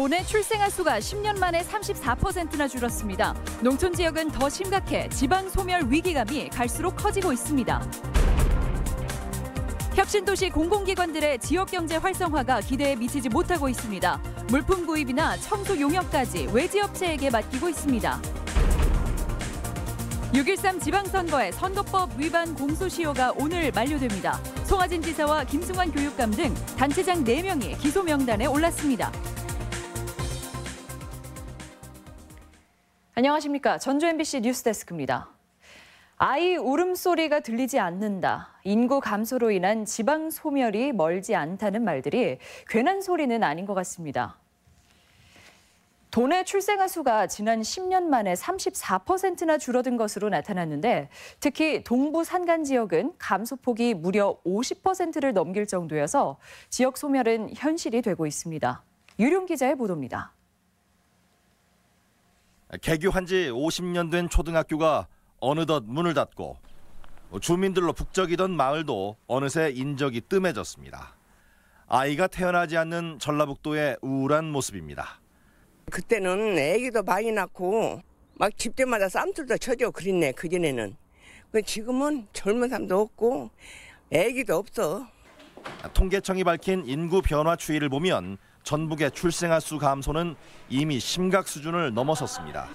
도내 출생아 수가 10년 만에 34%나 줄었습니다. 농촌 지역은 더 심각해 지방 소멸 위기감이 갈수록 커지고 있습니다. 혁신도시 공공기관들의 지역경제 활성화가 기대에 미치지 못하고 있습니다. 물품 구입이나 청소 용역까지 외지업체에게 맡기고 있습니다. 6.13 지방선거의 선거법 위반 공소시효가 오늘 만료됩니다. 송하진 지사와 김승환 교육감 등 단체장 4명이 기소 명단에 올랐습니다. 안녕하십니까. 전주 MBC 뉴스데스크입니다. 아이 울음소리가 들리지 않는다. 인구 감소로 인한 지방 소멸이 멀지 않다는 말들이 괜한 소리는 아닌 것 같습니다. 도내 출생아 수가 지난 10년 만에 34%나 줄어든 것으로 나타났는데 특히 동부 산간 지역은 감소폭이 무려 50%를 넘길 정도여서 지역 소멸은 현실이 되고 있습니다. 유룡 기자의 보도입니다. 개교한 지 50년 된 초등학교가 어느덧 문을 닫고 주민들로 북적이던 마을도 어느새 인적이 뜸해졌습니다. 아이가 태어나지 않는 전라북도의 우울한 모습입니다. 그때는 애기도 많이 낳고 막 집집마다 쌈들도 쳐줘 그랬네 그전에는. 지금은 젊은 사람도 없고 애기도 없어. 통계청이 밝힌 인구 변화 추이를 보면 전북의 출생아 수 감소는 이미 심각 수준을 넘어섰습니다.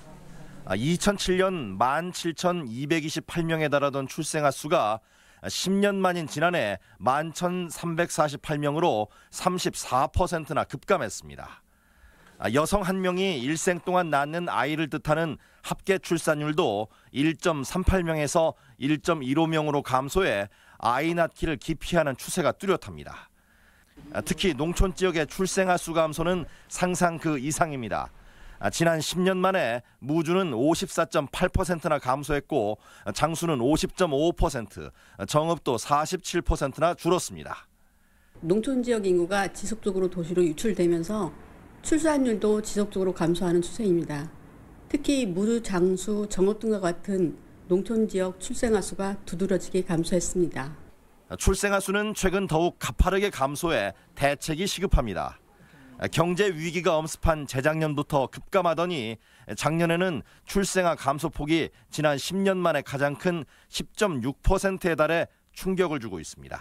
2007년 17,228명에 달하던 출생아 수가 10년 만인 지난해 11,348명으로 34%나 급감했습니다. 여성 한 명이 일생 동안 낳는 아이를 뜻하는 합계 출산율도 1.38명에서 1.15명으로 감소해 아이 낳기를 기피하는 추세가 뚜렷합니다. 특히 농촌 지역의 출생아 수 감소는 상상 그 이상입니다. 지난 10년 만에 무주는 54.8%나 감소했고 장수는 50.5%, 정읍도 47%나 줄었습니다. 농촌 지역 인구가 지속적으로 도시로 유출되면서 출산율도 지속적으로 감소하는 추세입니다. 특히 무주, 장수, 정읍 등과 같은 농촌 지역 출생아 수가 두드러지게 감소했습니다. 출생아 수는 최근 더욱 가파르게 감소해 대책이 시급합니다. 경제 위기가 엄습한 재작년부터 급감하더니 작년에는 출생아 감소폭이 지난 10년 만에 가장 큰 10.6%에 달해 충격을 주고 있습니다.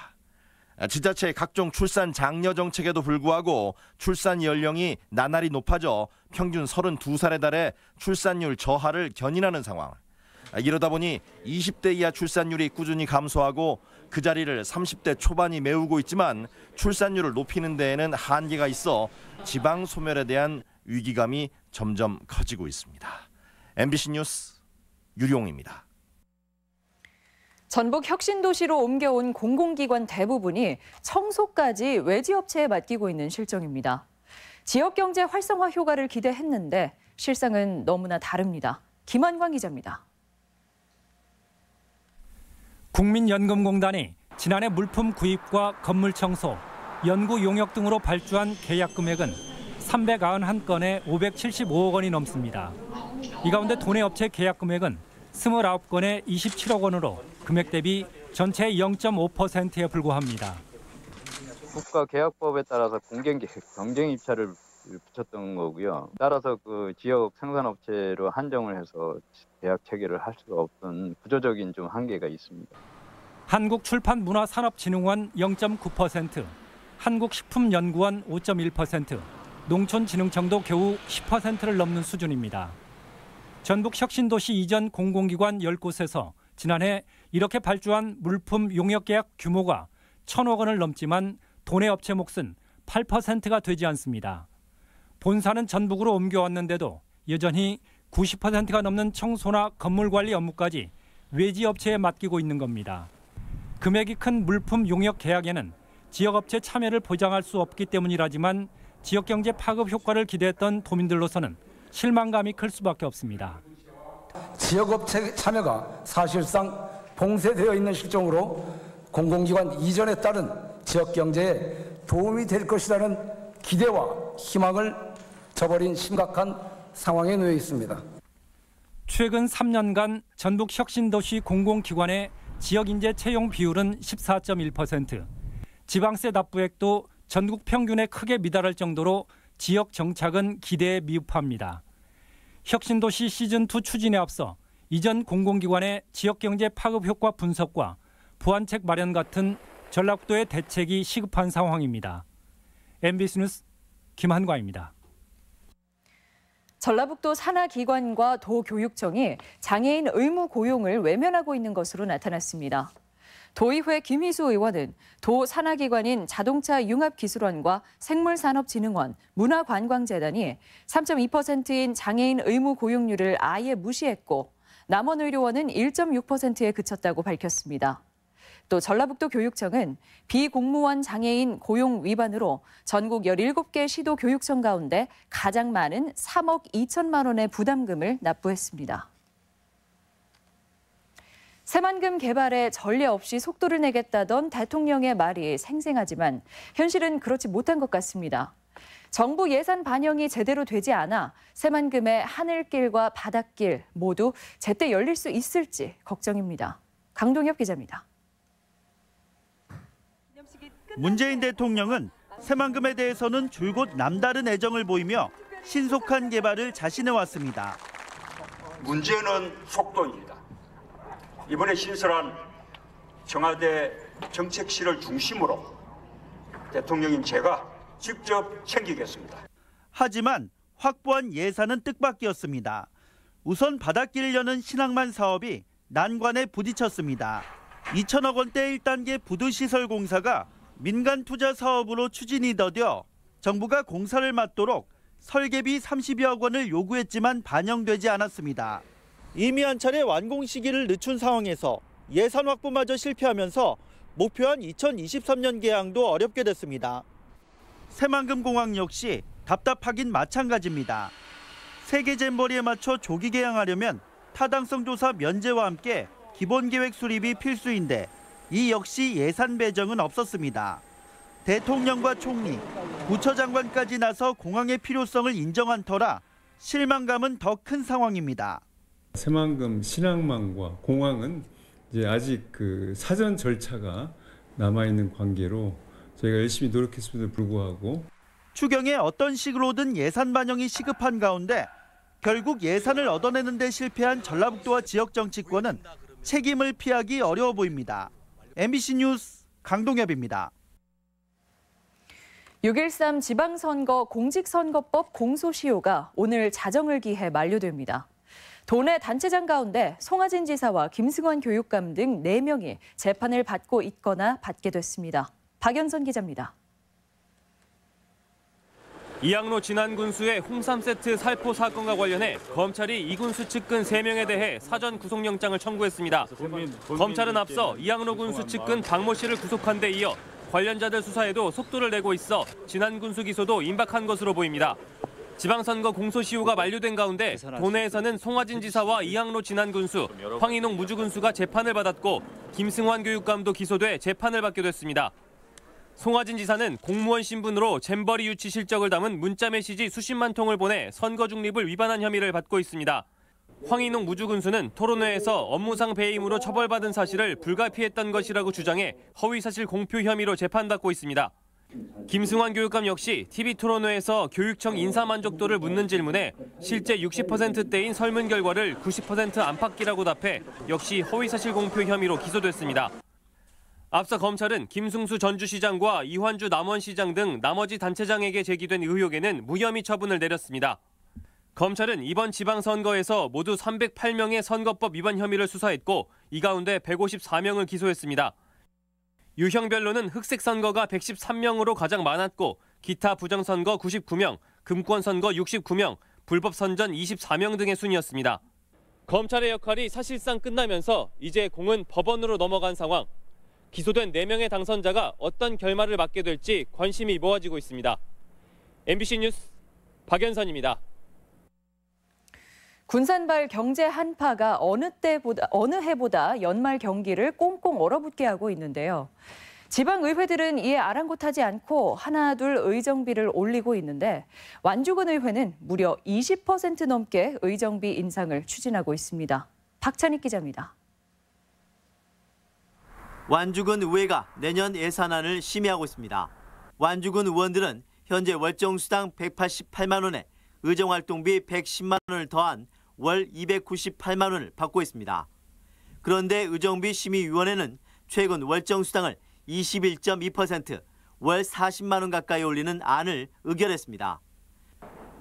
지자체의 각종 출산 장려 정책에도 불구하고 출산 연령이 나날이 높아져 평균 32살에 달해 출산율 저하를 견인하는 상황. 이러다 보니 20대 이하 출산율이 꾸준히 감소하고 그 자리를 30대 초반이 메우고 있지만 출산율을 높이는 데에는 한계가 있어 지방 소멸에 대한 위기감이 점점 커지고 있습니다. MBC 뉴스 유룡입니다. 전북 혁신도시로 옮겨온 공공기관 대부분이 청소까지 외지업체에 맡기고 있는 실정입니다. 지역경제 활성화 효과를 기대했는데 실상은 너무나 다릅니다. 김한광 기자입니다. 국민연금공단이 지난해 물품 구입과 건물 청소, 연구 용역 등으로 발주한 계약 금액은 391건에 575억 원이 넘습니다. 이 가운데 도내 업체 계약 금액은 29건에 27억 원으로 금액 대비 전체의 0.5%에 불과합니다. 국가계약법에 따라서 경쟁 입찰을 붙였던 거고요. 따라서 그 지역 생산업체로 한정을 해서 계약 체결을 할 수가 없던 구조적인 좀 한계가 있습니다. 한국출판문화산업진흥원 0.9%, 한국식품연구원 5.1%, 농촌진흥청도 겨우 10%를 넘는 수준입니다. 전북 혁신도시 이전 공공기관 10곳에서 지난해 이렇게 발주한 물품 용역계약 규모가 1,000억 원을 넘지만 도내 업체 몫은 8%가 되지 않습니다. 본사는 전북으로 옮겨왔는데도 여전히 90%가 넘는 청소나 건물 관리 업무까지 외지 업체에 맡기고 있는 겁니다. 금액이 큰 물품 용역 계약에는 지역업체 참여를 보장할 수 없기 때문이라지만 지역경제 파급 효과를 기대했던 도민들로서는 실망감이 클 수밖에 없습니다. 지역업체 참여가 사실상 봉쇄되어 있는 실정으로 공공기관 이전에 따른 지역경제에 도움이 될 것이라는 기대와 희망을 저버린 심각한 상황에 놓여 있습니다. 최근 3년간 전북 혁신도시 공공기관의 지역인재 채용 비율은 14.1%, 지방세 납부액도 전국 평균에 크게 미달할 정도로 지역 정착은 기대에 미흡합니다. 혁신도시 시즌2 추진에 앞서 이전 공공기관의 지역경제 파급 효과 분석과 보완책 마련 같은 전라북도의 대책이 시급한 상황입니다. MBC 뉴스 김한과입니다. 전라북도 산하기관과 도교육청이 장애인 의무 고용을 외면하고 있는 것으로 나타났습니다. 도의회 김희수 의원은 도 산하기관인 자동차융합기술원과 생물산업진흥원, 문화관광재단이 3.2%인 장애인 의무 고용률을 아예 무시했고 남원의료원은 1.6%에 그쳤다고 밝혔습니다. 또 전라북도 교육청은 비공무원 장애인 고용 위반으로 전국 17개 시도 교육청 가운데 가장 많은 3억 2천만 원의 부담금을 납부했습니다. 새만금 개발에 전례 없이 속도를 내겠다던 대통령의 말이 생생하지만 현실은 그렇지 못한 것 같습니다. 정부 예산 반영이 제대로 되지 않아 새만금의 하늘길과 바닷길 모두 제때 열릴 수 있을지 걱정입니다. 강동엽 기자입니다. 문재인 대통령은 새만금에 대해서는 줄곧 남다른 애정을 보이며 신속한 개발을 자신해왔습니다. 문제는 속도입니다. 이번에 신설한 청와대 정책실을 중심으로 대통령인 제가 직접 챙기겠습니다. 하지만 확보한 예산은 뜻밖이었습니다. 우선 바닷길을 여는 신항만 사업이 난관에 부딪혔습니다. 2천억 원대 1단계 부두시설 공사가 민간 투자 사업으로 추진이 더뎌 정부가 공사를 맡도록 설계비 30여억 원을 요구했지만 반영되지 않았습니다. 이미 한 차례 완공 시기를 늦춘 상황에서 예산 확보마저 실패하면서 목표한 2023년 개항도 어렵게 됐습니다. 새만금 공항 역시 답답하긴 마찬가지입니다. 세계 잼버리에 맞춰 조기 개항하려면 타당성 조사 면제와 함께 기본계획 수립이 필수인데 이 역시 예산 배정은 없었습니다. 대통령과 총리, 부처장관까지 나서 공항의 필요성을 인정한 터라 실망감은 더 큰 상황입니다. 새만금 신항만과 공항은 이제 아직 그 사전 절차가 남아있는 관계로 저희가 열심히 노력했음에도 불구하고 추경에 어떤 식으로든 예산 반영이 시급한 가운데 결국 예산을 얻어내는 데 실패한 전라북도와 지역 정치권은 책임을 피하기 어려워 보입니다. MBC 뉴스 강동엽입니다. 6.13 지방선거 공직선거법 공소시효가 오늘 자정을 기해 만료됩니다. 도내 단체장 가운데 송하진 지사와 김승환 교육감 등 4명이 재판을 받고 있거나 받게 됐습니다. 박연선 기자입니다. 이양로 진안군수의 홍삼 세트 살포 사건과 관련해 검찰이 이 군수 측근 3명에 대해 사전 구속영장을 청구했습니다. 검찰은 앞서 이양로 군수 측근 박모 씨를 구속한 데 이어 관련자들 수사에도 속도를 내고 있어 진안군수 기소도 임박한 것으로 보입니다. 지방선거 공소시효가 만료된 가운데 도내에서는 송하진 지사와 이양로 진안군수, 황인홍 무주군수가 재판을 받았고 김승환 교육감도 기소돼 재판을 받게 됐습니다. 송하진 지사는 공무원 신분으로 잼버리 유치 실적을 담은 문자 메시지 수십만 통을 보내 선거 중립을 위반한 혐의를 받고 있습니다. 황인홍 무주군수는 토론회에서 업무상 배임으로 처벌받은 사실을 불가피했던 것이라고 주장해 허위사실 공표 혐의로 재판받고 있습니다. 김승환 교육감 역시 TV토론회에서 교육청 인사 만족도를 묻는 질문에 실제 60%대인 설문 결과를 90% 안팎이라고 답해 역시 허위사실 공표 혐의로 기소됐습니다. 앞서 검찰은 김승수 전주시장과 이환주 남원시장 등 나머지 단체장에게 제기된 의혹에는 무혐의 처분을 내렸습니다. 검찰은 이번 지방선거에서 모두 308명의 선거법 위반 혐의를 수사했고 이 가운데 154명을 기소했습니다. 유형별로는 흑색 선거가 113명으로 가장 많았고 기타 부정선거 99명, 금권선거 69명, 불법 선전 24명 등의 순이었습니다. 검찰의 역할이 사실상 끝나면서 이제 공은 법원으로 넘어간 상황. 기소된 4명의 당선자가 어떤 결말을 맞게 될지 관심이 모아지고 있습니다. MBC 뉴스 박연선입니다. 군산발 경제 한파가 어느 해보다 연말 경기를 꽁꽁 얼어붙게 하고 있는데요. 지방의회들은 이에 아랑곳하지 않고 하나둘 의정비를 올리고 있는데 완주군 의회는 무려 20% 넘게 의정비 인상을 추진하고 있습니다. 박찬익 기자입니다. 완주군 의회가 내년 예산안을 심의하고 있습니다. 완주군 의원들은 현재 월정수당 188만 원에 의정활동비 110만 원을 더한 월 298만 원을 받고 있습니다. 그런데 의정비 심의위원회는 최근 월정수당을 21.2%, 월 40만 원 가까이 올리는 안을 의결했습니다.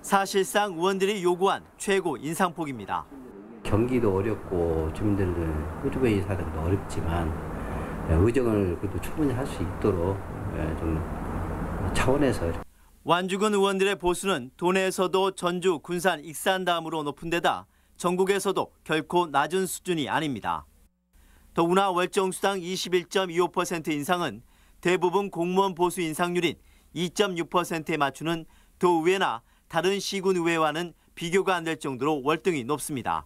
사실상 의원들이 요구한 최고 인상폭입니다. 경기도 어렵고 주민들도 호주베이 사정도 어렵지만 의정을 그래도 충분히 할 수 있도록 좀 차원에서. 완주군 의원들의 보수는 도내에서도 전주, 군산, 익산 다음으로 높은 데다 전국에서도 결코 낮은 수준이 아닙니다. 더구나 월정수당 21.25% 인상은 대부분 공무원 보수 인상률인 2.6%에 맞추는 도의회나 다른 시군의회와는 비교가 안 될 정도로 월등히 높습니다.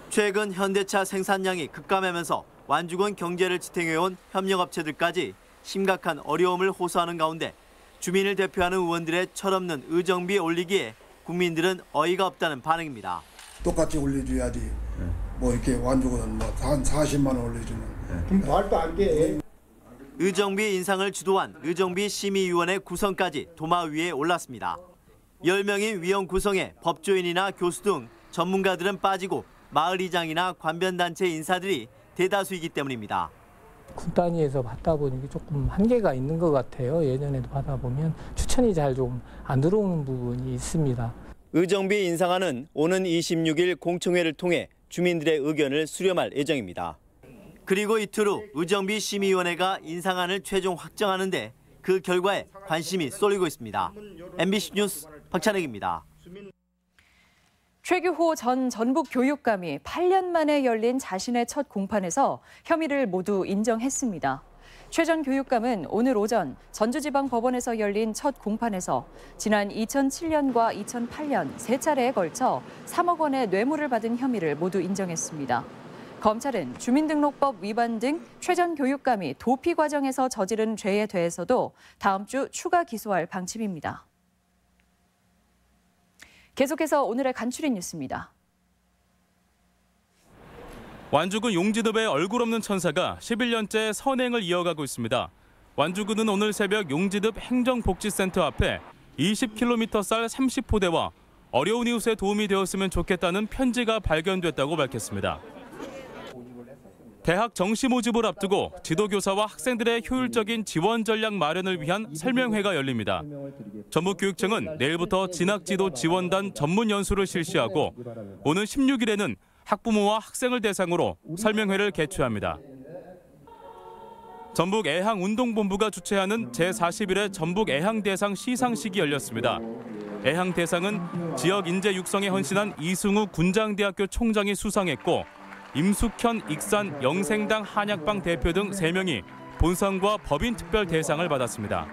최근 현대차 생산량이 급감하면서 완주군 경제를 지탱해온 협력업체들까지 심각한 어려움을 호소하는 가운데 주민을 대표하는 의원들의 철없는 의정비 올리기에 국민들은 어이가 없다는 반응입니다. 똑같이 올려줘야지. 뭐 이렇게 완주군 뭐 한 40만 원 올려주면 말도 안 돼. 의정비 인상을 주도한 의정비 심의위원회 구성까지 도마 위에 올랐습니다. 10명인 위원 구성에 법조인이나 교수 등 전문가들은 빠지고 마을이장이나 관변단체 인사들이 대다수이기 때문입니다. 군 단위에서 받다 보니 조금 한계가 있는 것 같아요. 예전에도 받아보면 추천이 잘 좀 안 들어오는 부분이 있습니다. 의정비 인상안은 오는 26일 공청회를 통해 주민들의 의견을 수렴할 예정입니다. 그리고 이틀 후 의정비 심의위원회가 인상안을 최종 확정하는데 그 결과에 관심이 쏠리고 있습니다. MBC 뉴스 박찬혁입니다. 최규호 전 전북교육감이 8년 만에 열린 자신의 첫 공판에서 혐의를 모두 인정했습니다. 최 전 교육감은 오늘 오전 전주지방법원에서 열린 첫 공판에서 지난 2007년과 2008년 세 차례에 걸쳐 3억 원의 뇌물을 받은 혐의를 모두 인정했습니다. 검찰은 주민등록법 위반 등 최 전 교육감이 도피 과정에서 저지른 죄에 대해서도 다음 주 추가 기소할 방침입니다. 계속해서 오늘의 간추린 뉴스입니다. 완주군 용지읍의 얼굴 없는 천사가 11년째 선행을 이어가고 있습니다. 완주군은 오늘 새벽 용지읍 행정복지센터 앞에 20km 쌀 30포대와 어려운 이웃에 도움이 되었으면 좋겠다는 편지가 발견됐다고 밝혔습니다. 대학 정시 모집을 앞두고 지도교사와 학생들의 효율적인 지원 전략 마련을 위한 설명회가 열립니다. 전북교육청은 내일부터 진학지도 지원단 전문 연수를 실시하고 오는 16일에는 학부모와 학생을 대상으로 설명회를 개최합니다. 전북애항운동본부가 주최하는 제41회 전북애항대상 시상식이 열렸습니다. 애항대상은 지역 인재 육성에 헌신한 이승우 군장대학교 총장이 수상했고 임숙현 익산 영생당 한약방 대표 등 3명이 본상과 법인 특별 대상을 받았습니다.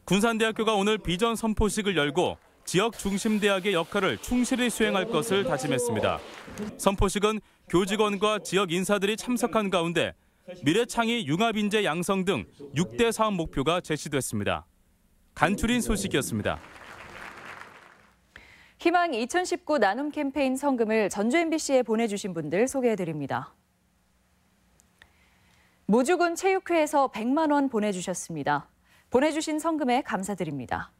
군산대학교가 오늘 비전 선포식을 열고 지역 중심 대학의 역할을 충실히 수행할 것을 다짐했습니다. 선포식은 교직원과 지역 인사들이 참석한 가운데 미래창의 융합인재 양성 등 6대 사업 목표가 제시됐습니다. 간추린 소식이었습니다. 희망 2019 나눔 캠페인 성금을 전주 MBC에 보내주신 분들 소개해드립니다. 무주군 체육회에서 100만 원 보내주셨습니다. 보내주신 성금에 감사드립니다.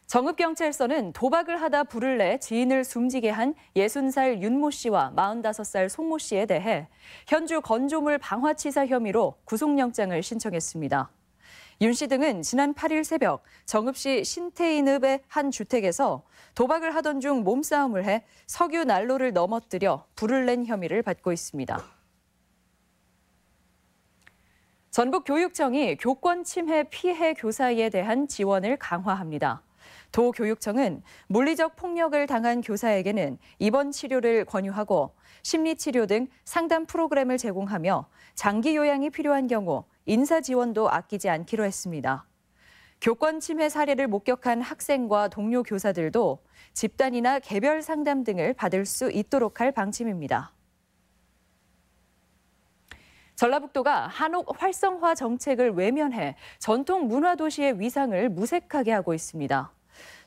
정읍경찰서는 도박을 하다 불을 내 지인을 숨지게 한 60살 윤모 씨와 45살 송모 씨에 대해 현주 건조물 방화치사 혐의로 구속영장을 신청했습니다. 윤 씨 등은 지난 8일 새벽 정읍시 신태인읍의 한 주택에서 도박을 하던 중 몸싸움을 해 석유 난로를 넘어뜨려 불을 낸 혐의를 받고 있습니다. 전북교육청이 교권 침해 피해 교사에 대한 지원을 강화합니다. 도교육청은 물리적 폭력을 당한 교사에게는 입원 치료를 권유하고 심리치료 등 상담 프로그램을 제공하며 장기 요양이 필요한 경우 인사 지원도 아끼지 않기로 했습니다. 교권 침해 사례를 목격한 학생과 동료 교사들도 집단이나 개별 상담 등을 받을 수 있도록 할 방침입니다. 전라북도가 한옥 활성화 정책을 외면해 전통 문화도시의 위상을 무색하게 하고 있습니다.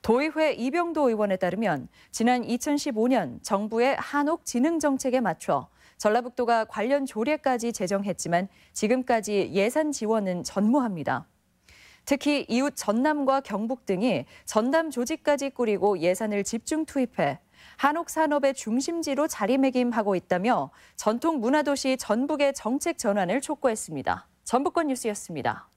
도의회 이병도 의원에 따르면 지난 2015년 정부의 한옥 진흥 정책에 맞춰 전라북도가 관련 조례까지 제정했지만 지금까지 예산 지원은 전무합니다. 특히 이웃 전남과 경북 등이 전담 조직까지 꾸리고 예산을 집중 투입해 한옥 산업의 중심지로 자리매김하고 있다며 전통 문화도시 전북의 정책 전환을 촉구했습니다. 전북권 뉴스였습니다.